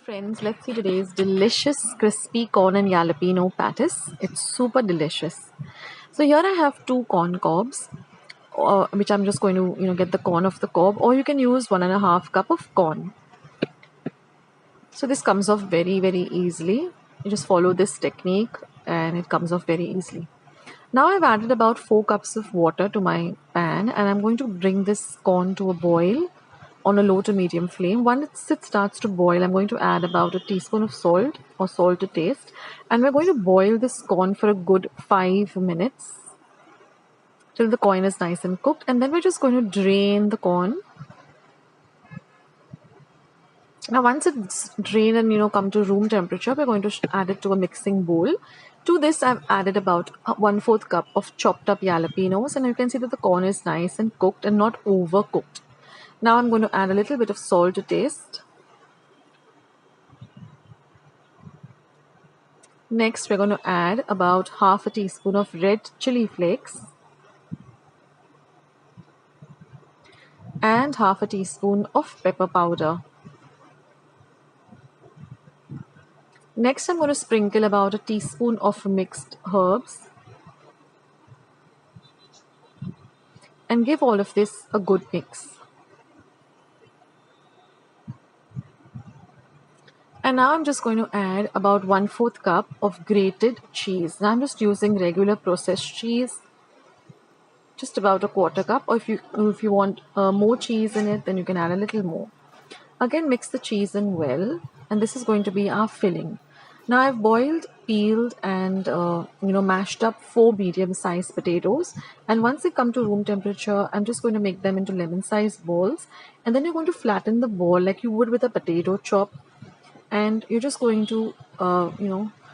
Friends, let's see today's delicious crispy corn and jalapeno patties. It's super delicious. So here I have two corn cobs, which I'm just going to get the corn off the cob, or you can use 1.5 cup of corn. So this comes off very easily. You just follow this technique and it comes off very easily. Now I've added about 4 cups of water to my pan and I'm going to bring this corn to a boil on a low to medium flame. Once it starts to boil, I'm going to add about a teaspoon of salt or salt to taste, and we're going to boil this corn for a good 5 minutes till the corn is nice and cooked, and then we're just going to drain the corn. Now once it's drained and come to room temperature, we're going to add it to a mixing bowl. To this I've added about 1/4 cup of chopped up jalapenos, and you can see that the corn is nice and cooked and not overcooked. Now I'm going to add a little bit of salt to taste. Next, we're going to add about half a teaspoon of red chili flakes and half a teaspoon of pepper powder. Next, I'm going to sprinkle about a teaspoon of mixed herbs and give all of this a good mix. And now I'm just going to add about 1/4 cup of grated cheese. Now I'm just using regular processed cheese, just about a 1/4 cup, or if you want more cheese in it, then you can add a little more. Again, mix the cheese in well, and this is going to be our filling. Now I've boiled, peeled, and mashed up 4 medium-sized potatoes. And once they come to room temperature, I'm just going to make them into lemon-sized balls. And then you're going to flatten the ball like you would with a potato chop. And you're just going to,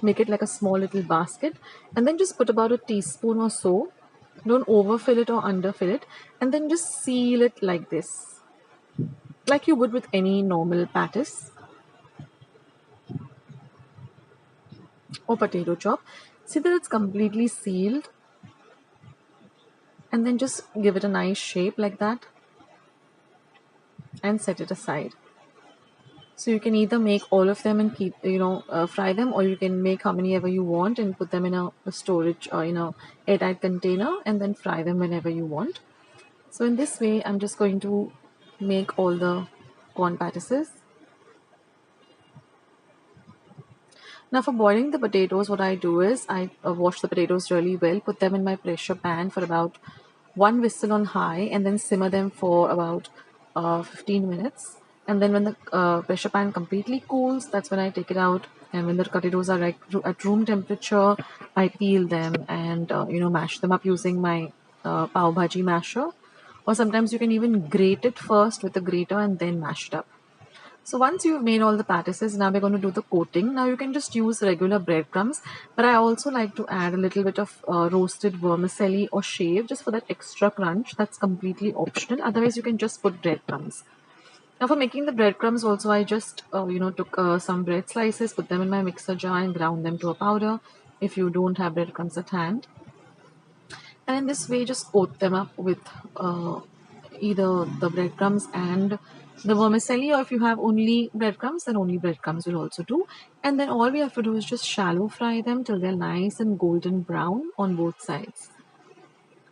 make it like a small little basket. And then just put about a teaspoon or so. Don't overfill it or underfill it. And then just seal it like this, like you would with any normal patties or potato chop. See that it's completely sealed, and then just give it a nice shape like that and set it aside. So you can either make all of them and keep fry them, or you can make how many ever you want and put them in a storage or in a airtight container and then fry them whenever you want. So in this way I'm just going to make all the corn patties. Now for boiling the potatoes, what I do is I wash the potatoes really well, put them in my pressure pan for about 1 whistle on high, and then simmer them for about 15 minutes. And then when the pressure pan completely cools, that's when I take it out. And when the potatoes are at room temperature, I peel them and mash them up using my pav bhaji masher. Or sometimes you can even grate it first with a grater and then mash it up. So once you've made all the patties, now we're going to do the coating. Now you can just use regular breadcrumbs, but I also like to add a little bit of roasted vermicelli or shave just for that extra crunch. That's completely optional. Otherwise, you can just put breadcrumbs. Now for making the breadcrumbs also, I just took some bread slices, put them in my mixer jar and ground them to a powder if you don't have breadcrumbs at hand. And in this way, just coat them up with either the breadcrumbs and the vermicelli, or if you have only breadcrumbs, then only breadcrumbs will also do. And then all we have to do is just shallow fry them till they're nice and golden brown on both sides.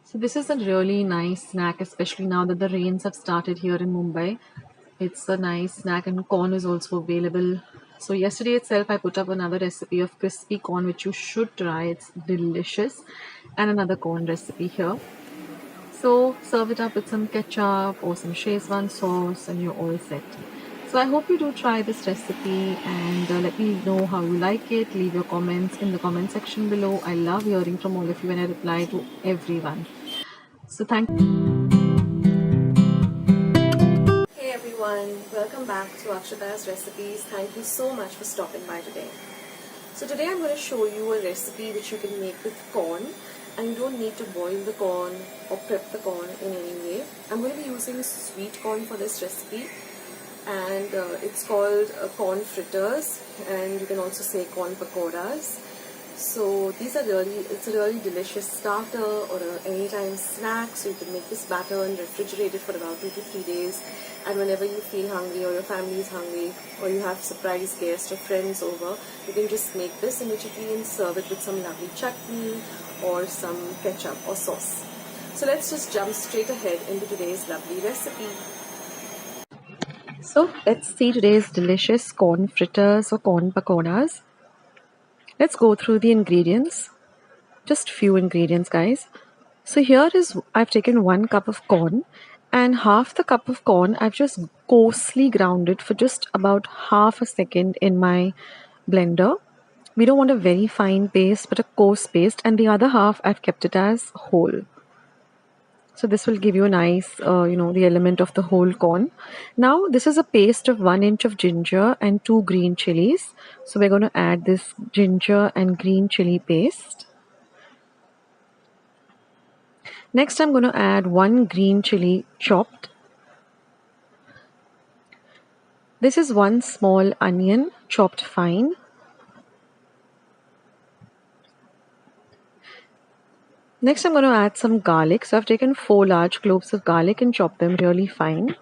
So this is a really nice snack, especially now that the rains have started here in Mumbai. It's a nice snack, and corn is also available. So yesterday itself I put up another recipe of crispy corn which you should try. It's delicious. And another corn recipe here. So serve it up with some ketchup or some Szechuan sauce and you're all set. So I hope you do try this recipe, and let me know how you like it. Leave your comments in the comment section below. I love hearing from all of you and I reply to everyone. So thank you. Hey everyone, welcome back to Akshata's Recipes. Thank you so much for stopping by today. So today I'm going to show you a recipe which you can make with corn, and you don't need to boil the corn or prep the corn in any way. I'm going to be using sweet corn for this recipe, and it's called corn fritters, and you can also say corn pakodas. So it's a really delicious starter or a anytime snack. So you can make this batter and refrigerate it for about 2 to 3 days. And whenever you feel hungry or your family is hungry or you have surprise guests or friends over, you can just make this immediately and serve it with some lovely chutney or some ketchup or sauce. So let's just jump straight ahead into today's lovely recipe. So let's see today's delicious corn fritters or corn pakodas. Let's go through the ingredients. Just few ingredients, guys. So here is, I've taken 1 cup of corn, and half the cup of corn I've just coarsely ground it for just about half a second in my blender. We don't want a very fine paste but a coarse paste, and the other half I've kept it as whole. So this will give you a nice, the element of the whole corn. Now this is a paste of 1 inch of ginger and 2 green chilies. So we're going to add this ginger and green chili paste. Next I'm going to add 1 green chili chopped. This is 1 small onion chopped fine. Next I'm going to add some garlic. So I've taken 4 large cloves of garlic and chopped them really fine.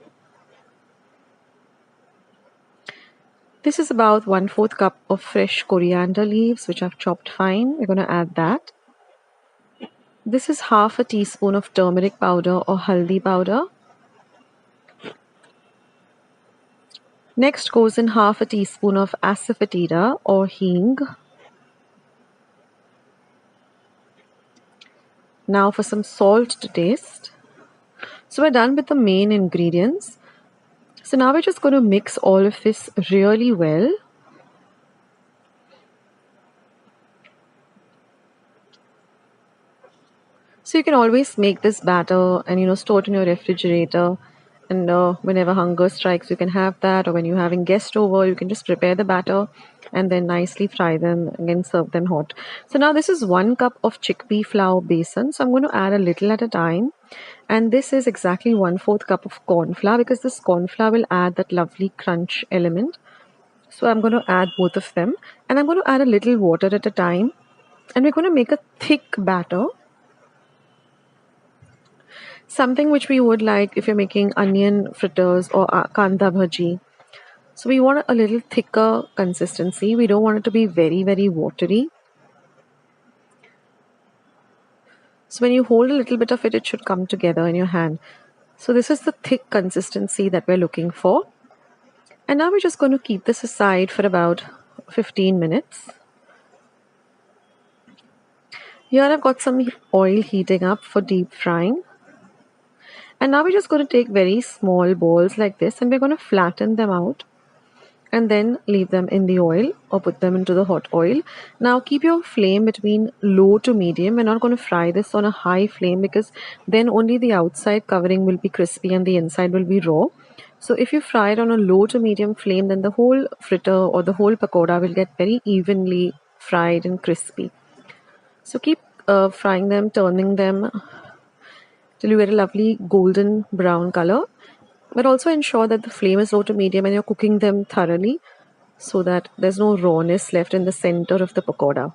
This is about 1/4 cup of fresh coriander leaves which I've chopped fine. We're going to add that. This is half a teaspoon of turmeric powder or haldi powder. Next goes in half a teaspoon of asafoetida or hing. Now for some salt to taste. So we're done with the main ingredients. So now we're just going to mix all of this really well. So you can always make this batter and store it in your refrigerator, and whenever hunger strikes you can have that, or when you're having guests over you can just prepare the batter and then nicely fry them and then serve them hot. So now this is 1 cup of chickpea flour besan, so I'm going to add a little at a time, and this is exactly 1/4 cup of corn flour because this corn flour will add that lovely crunch element. So I'm going to add both of them, and I'm going to add a little water at a time, and we're going to make a thick batter. Something which we would like if you're making onion fritters or kanda bhaji. So we want a little thicker consistency. We don't want it to be very, very watery. So when you hold a little bit of it, it should come together in your hand. So this is the thick consistency that we're looking for. And now we're just going to keep this aside for about 15 minutes. Here I've got some oil heating up for deep frying. And now we're just going to take very small balls like this, and we're going to flatten them out and then leave them in the oil or put them into the hot oil. Now keep your flame between low to medium. We're not going to fry this on a high flame because then only the outside covering will be crispy and the inside will be raw. So if you fry it on a low to medium flame, then the whole fritter or the whole pakoda will get very evenly fried and crispy. So keep frying them, turning them till you get a lovely golden brown color. But also ensure that the flame is low to medium and you're cooking them thoroughly so that there's no rawness left in the center of the pakoda.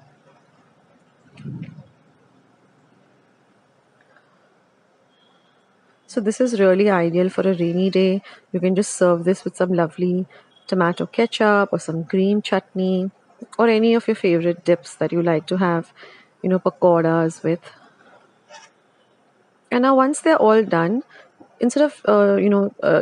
So this is really ideal for a rainy day. You can just serve this with some lovely tomato ketchup or some green chutney or any of your favorite dips that you like to have, pakodas with. And now once they're all done, instead of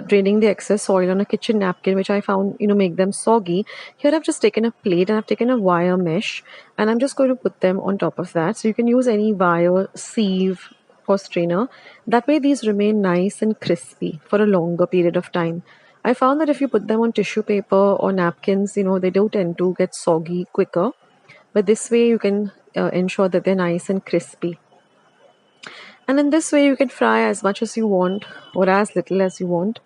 draining the excess oil on a kitchen napkin, which I found make them soggy, here I've just taken a plate and I've taken a wire mesh and I'm just going to put them on top of that. So you can use any wire, sieve or strainer. That way these remain nice and crispy for a longer period of time. I found that if you put them on tissue paper or napkins, they do tend to get soggy quicker, but this way you can ensure that they're nice and crispy. And in this way you can fry as much as you want or as little as you want.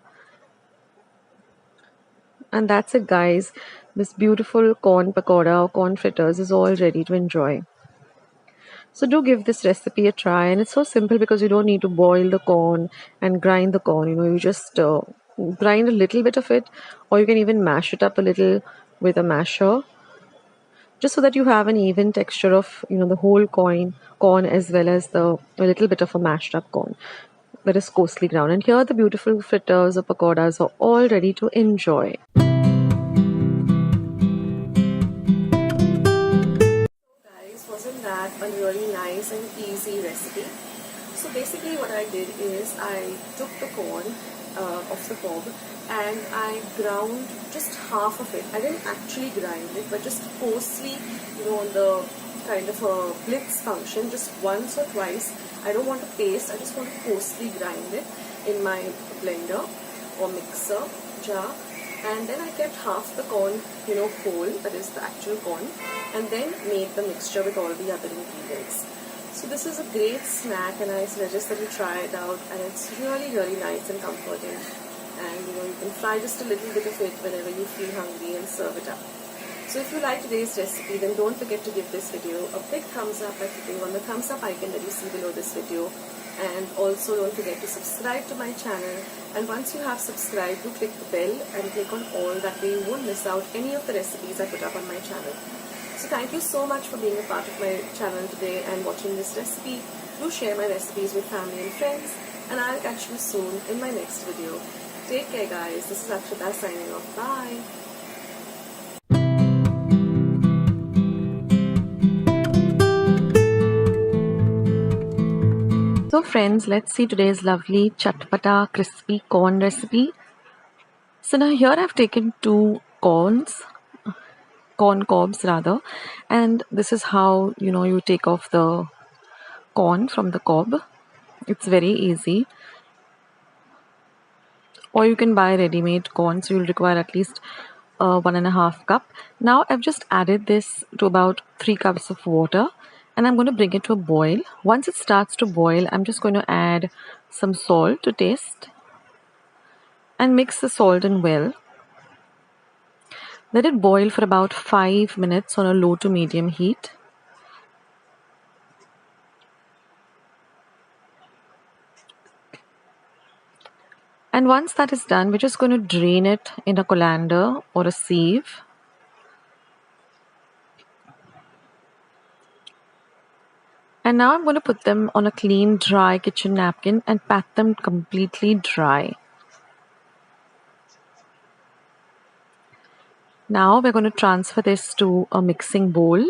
And that's it, guys. This beautiful corn pakoda or corn fritters is all ready to enjoy. So do give this recipe a try, and it's so simple because you don't need to boil the corn and grind the corn. You just grind a little bit of it, or you can even mash it up a little with a masher. just so that you have an even texture of the whole corn as well as a little bit of a mashed up corn that is coarsely ground. And here the beautiful fritters or pakodas are all ready to enjoy. Guys, wasn't that a really nice and easy recipe? So basically what I did is I took the corn off the cob and I ground just half of it. I didn't actually grind it, but just coarsely, on the kind of a blitz function, just once or twice. I don't want a paste, I just want to coarsely grind it in my blender or mixer jar. And then I kept half the corn, whole, that is the actual corn, and then made the mixture with all the other ingredients. So this is a great snack and I suggest that you try it out, and it's really really nice and comforting, and you can fry just a little bit of it whenever you feel hungry and serve it up. So if you like today's recipe, then don't forget to give this video a big thumbs up by clicking on the thumbs up icon that you see below this video, and also don't forget to subscribe to my channel. And once you have subscribed, do click the bell and click on all, that way you won't miss out any of the recipes I put up on my channel. So thank you so much for being a part of my channel today and watching this recipe. Do share my recipes with family and friends, and I'll catch you soon in my next video. Take care guys, this is Akshata signing off. Bye. So friends, let's see today's lovely chatpata crispy corn recipe. So now here I've taken two corn cobs rather, and this is how you take off the corn from the cob. It's very easy. Or you can buy ready-made corn, so you'll require at least 1.5 cup. Now I've just added this to about 3 cups of water, and I'm going to bring it to a boil. Once it starts to boil, I'm just going to add some salt to taste and mix the salt in well. Let it boil for about 5 minutes on a low to medium heat. And once that is done, we're just going to drain it in a colander or a sieve. And now I'm going to put them on a clean, dry kitchen napkin and pat them completely dry. Now we're going to transfer this to a mixing bowl.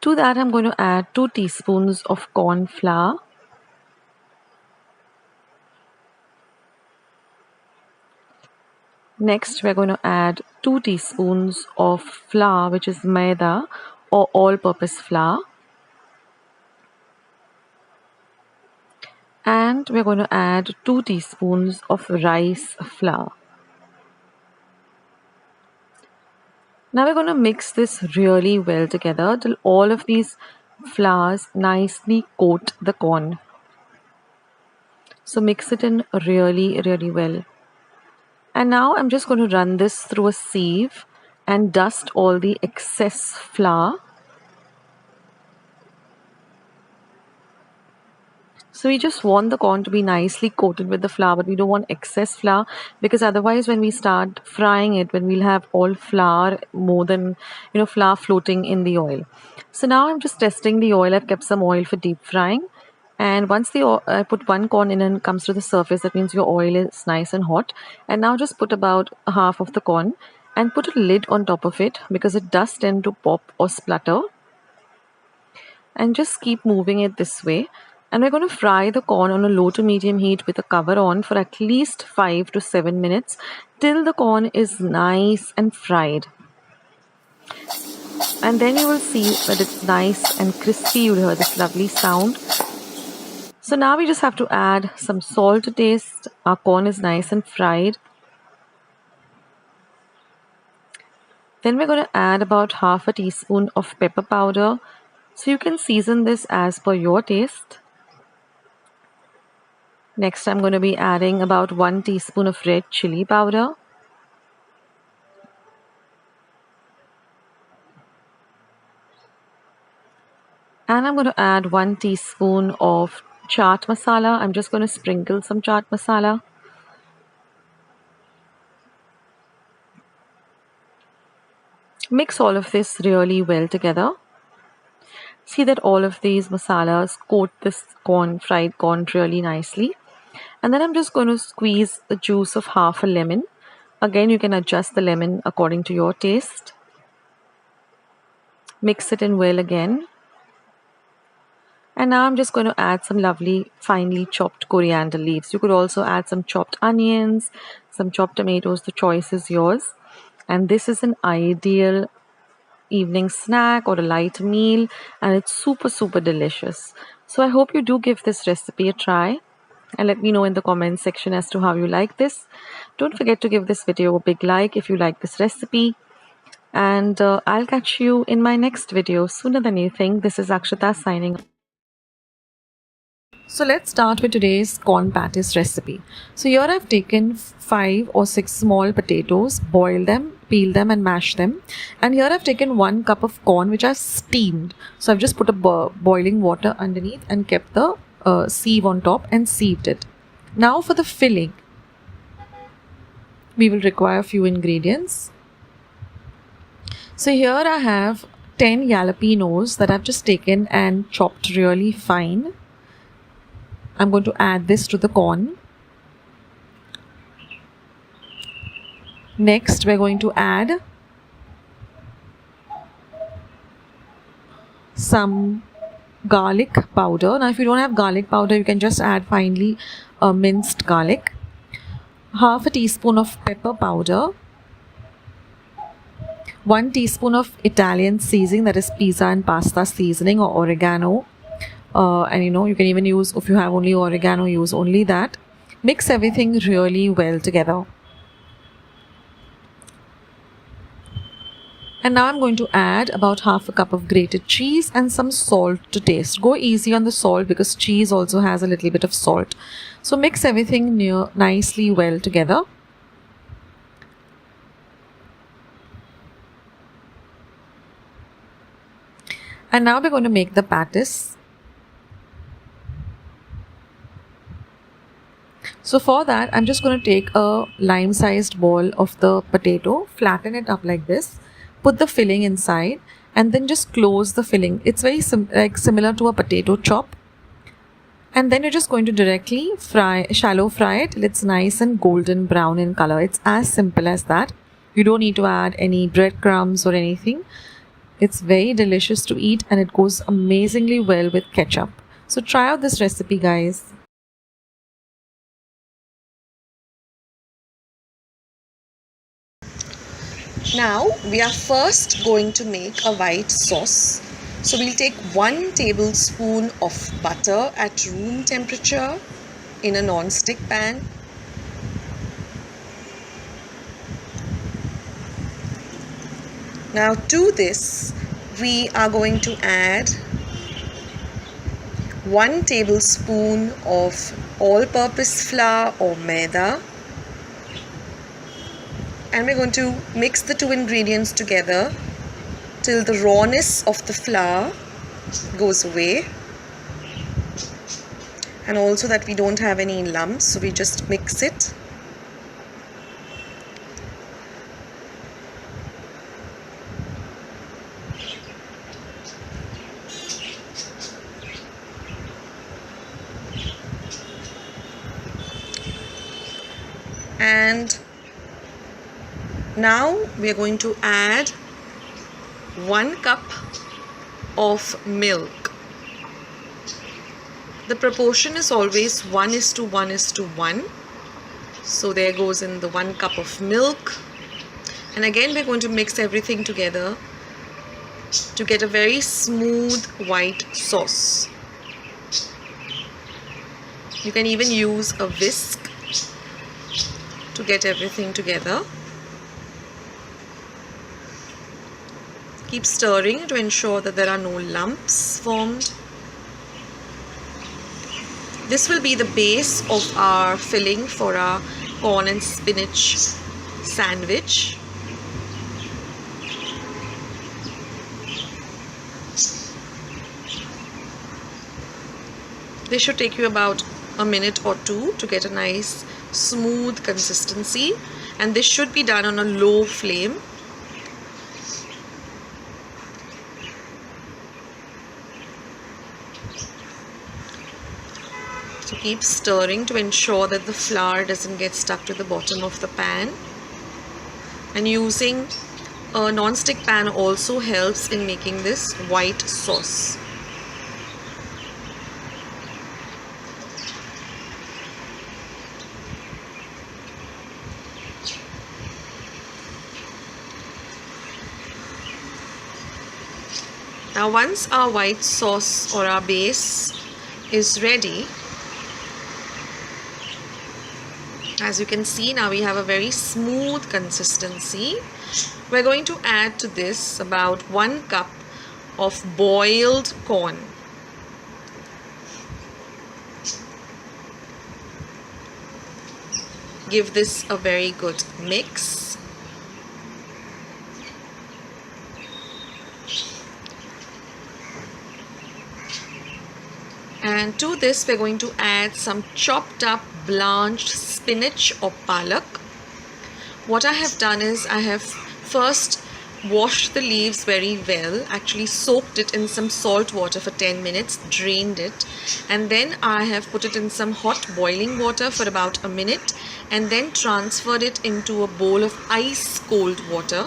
To that, I'm going to add 2 teaspoons of corn flour. Next, we're going to add 2 teaspoons of flour, which is maida or all-purpose flour. And we're going to add 2 teaspoons of rice flour. Now we're going to mix this really well together till all of these flours nicely coat the corn. So mix it in really, really well. And now I'm just going to run this through a sieve and dust all the excess flour. So we just want the corn to be nicely coated with the flour, but we don't want excess flour, because otherwise when we start frying it, when we'll have all flour, more than flour floating in the oil. So now I'm just testing the oil. I've kept some oil for deep frying. And once I put one corn in and it comes to the surface, that means your oil is nice and hot. And now just put about half of the corn and put a lid on top of it, because it does tend to pop or splutter. And just keep moving it this way. And we're going to fry the corn on a low to medium heat with a cover on for at least 5 to 7 minutes till the corn is nice and fried. And then you will see that it's nice and crispy. You'll hear this lovely sound. So now we just have to add some salt to taste. Our corn is nice and fried. Then we're going to add about half a teaspoon of pepper powder. So you can season this as per your taste. Next, I'm going to be adding about 1 teaspoon of red chili powder. And I'm going to add 1 teaspoon of chaat masala. I'm just going to sprinkle some chaat masala. Mix all of this really well together. See that all of these masalas coat this fried corn really nicely. And then I'm just going to squeeze the juice of half a lemon. Again, you can adjust the lemon according to your taste. Mix it in well again. And now I'm just going to add some lovely finely chopped coriander leaves. You could also add some chopped onions, some chopped tomatoes. The choice is yours. And this is an ideal evening snack or a light meal, and it's super delicious. So I hope you do give this recipe a try and let me know in the comments section as to how you like this. Don't forget to give this video a big like if you like this recipe, and I'll catch you in my next video sooner than you think. This is Akshata signing off. So let's start with today's corn patties recipe. So here I've taken 5 or 6 small potatoes, boiled them, peel them and mash them. And here I've taken 1 cup of corn which I've steamed. So I've just put a boiling water underneath and kept the sieve on top and sieved it. Now for the filling, we will require a few ingredients. So here I have 10 jalapenos that I've just taken and chopped really fine. I'm going to add this to the corn. Next, we're going to add some garlic powder. Now, if you don't have garlic powder, you can just add finely minced garlic. Half a teaspoon of pepper powder. 1 teaspoon of Italian seasoning, that is pizza and pasta seasoning, or oregano. And you can even use, if you have only oregano, use only that. Mix everything really well together. And now I'm going to add about half a cup of grated cheese and some salt to taste. Go easy on the salt because cheese also has a little bit of salt. So mix everything nicely well together. And now we're going to make the patties. So for that, I'm just going to take a lime-sized ball of the potato, flatten it up like this, put the filling inside, and then just close the filling. It's very similar to a potato chop. And then you're just going to directly shallow fry it till it's nice and golden brown in color. It's as simple as that. You don't need to add any breadcrumbs or anything. It's very delicious to eat and it goes amazingly well with ketchup. So try out this recipe, guys. Now we are first going to make a white sauce. So we'll take 1 tablespoon of butter at room temperature in a non-stick pan. Now to this we are going to add 1 tablespoon of all-purpose flour or maida. And we're going to mix the 2 ingredients together till the rawness of the flour goes away, and also that we don't have any lumps, so we just mix it. And now we are going to add 1 cup of milk. The proportion is always 1:1:1. So there goes in the 1 cup of milk. And again we're going to mix everything together to get a very smooth white sauce. You can even use a whisk to get everything together. Keep stirring to ensure that there are no lumps formed. This will be the base of our filling for our corn and spinach sandwich. This should take you about a minute or 2 to get a nice smooth consistency, and this should be done on a low flame. So keep stirring to ensure that the flour doesn't get stuck to the bottom of the pan. And using a non-stick pan also helps in making this white sauce. Now once our white sauce or our base is ready, as you can see, now we have a very smooth consistency. We're going to add to this about 1 cup of boiled corn. Give this a very good mix. And to this we're going to add some chopped up blanched spinach or palak. What I have done is I have first washed the leaves very well, actually soaked it in some salt water for 10 minutes, drained it, and then I have put it in some hot boiling water for about a minute and then transferred it into a bowl of ice cold water.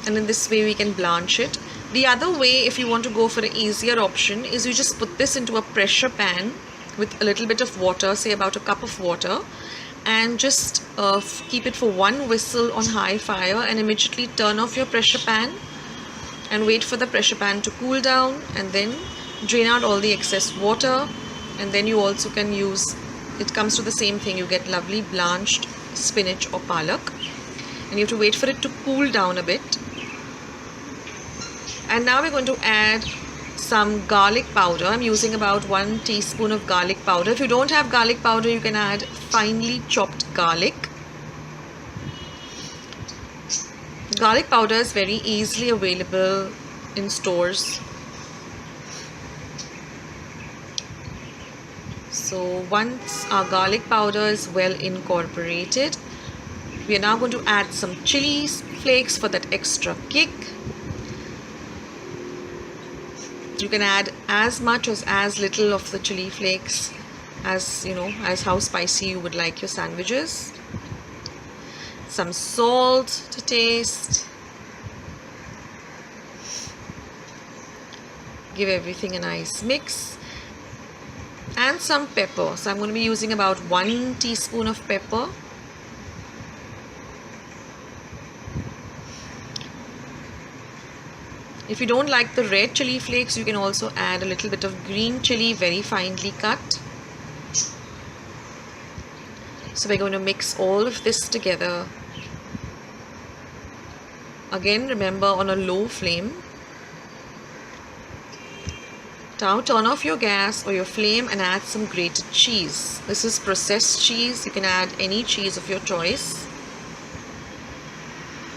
And in this way we can blanch it. The other way, if you want to go for an easier option, is you just put this into a pressure pan with a little bit of water, say about a cup of water, and just keep it for 1 whistle on high fire and immediately turn off your pressure pan and wait for the pressure pan to cool down, and then drain out all the excess water. And then you also can use, it comes to the same thing, you get lovely blanched spinach or palak, and you have to wait for it to cool down a bit. And now we're going to add some garlic powder. I'm using about 1 teaspoon of garlic powder. If you don't have garlic powder, you can add finely chopped garlic. Garlic powder is very easily available in stores. So once our garlic powder is well incorporated, we are now going to add some chili flakes for that extra kick. You can add as much or as little of the chili flakes as you know, as how spicy you would like your sandwiches. Some salt to taste. Give everything a nice mix. And some pepper. So I'm going to be using about 1 teaspoon of pepper. If you don't like the red chili flakes, you can also add a little bit of green chili, very finely cut. So we're going to mix all of this together. Again, remember, on a low flame. Now turn off your gas or your flame and add some grated cheese. This is processed cheese. You can add any cheese of your choice.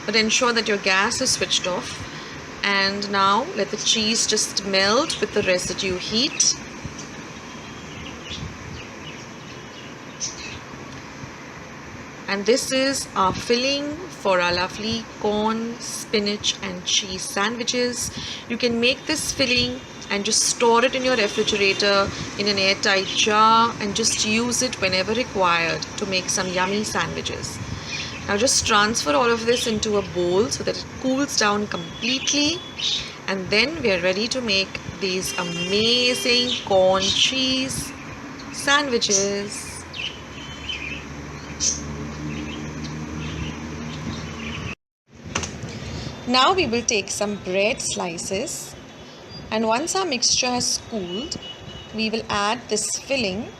But ensure that your gas is switched off. And now let the cheese just melt with the residue heat. And this is our filling for our lovely corn, spinach and cheese sandwiches. You can make this filling and just store it in your refrigerator in an airtight jar and just use it whenever required to make some yummy sandwiches. Now just transfer all of this into a bowl so that it cools down completely, and then we are ready to make these amazing corn cheese sandwiches. Now we will take some bread slices, and once our mixture has cooled, we will add this filling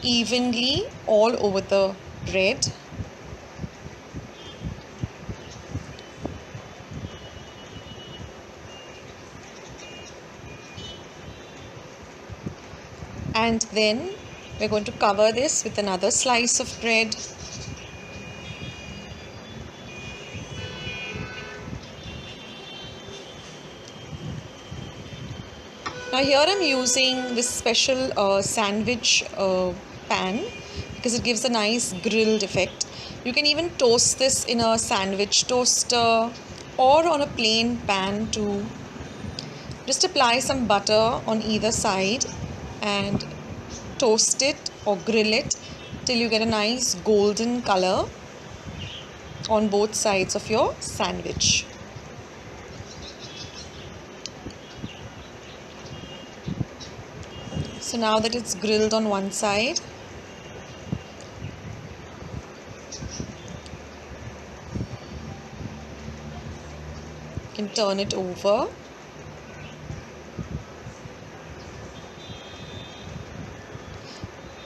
evenly all over the bread. And then we're going to cover this with another slice of bread. Now here I'm using this special sandwich pan because it gives a nice grilled effect. You can even toast this in a sandwich toaster or on a plain pan too. Just apply some butter on either side and toast it or grill it till you get a nice golden color on both sides of your sandwich. So now that it's grilled on one side, you can turn it over.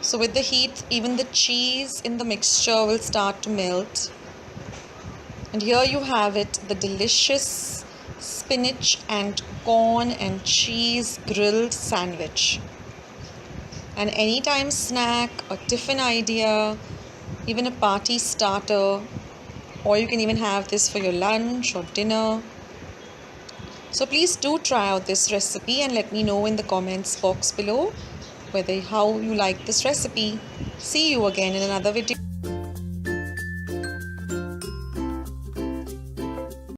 So with the heat, even the cheese in the mixture will start to melt. And here you have it, the delicious spinach and corn and cheese grilled sandwich. An anytime snack, a tiffin idea, even a party starter, or you can even have this for your lunch or dinner. So please do try out this recipe and let me know in the comments box below how you like this recipe. See you again in another video.